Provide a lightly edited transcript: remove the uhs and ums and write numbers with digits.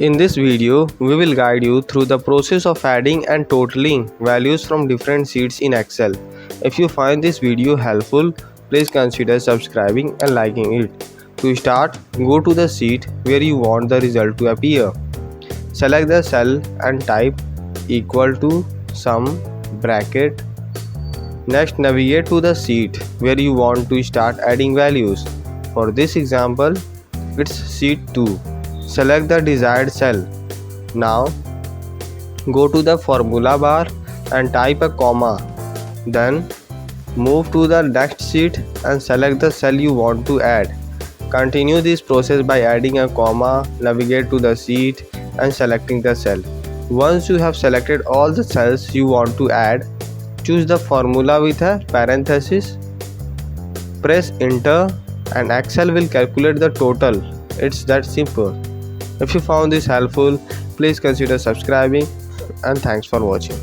In this video, we will guide you through the process of adding and totaling values from different sheets in Excel. If you find this video helpful, please consider subscribing and liking it. To start, go to the sheet where you want the result to appear. Select the cell and type equal to sum bracket. Next, navigate to the sheet where you want to start adding values. For this example, it's sheet 2. Select the desired cell. Now, go to the formula bar and type a comma. Then, move to the next sheet and select the cell you want to add. Continue this process by adding a comma, navigate to the sheet and selecting the cell. Once you have selected all the cells you want to add, choose the formula with a parenthesis. Press enter and Excel will calculate the total. It's that simple. If you found this helpful, please consider subscribing and thanks for watching.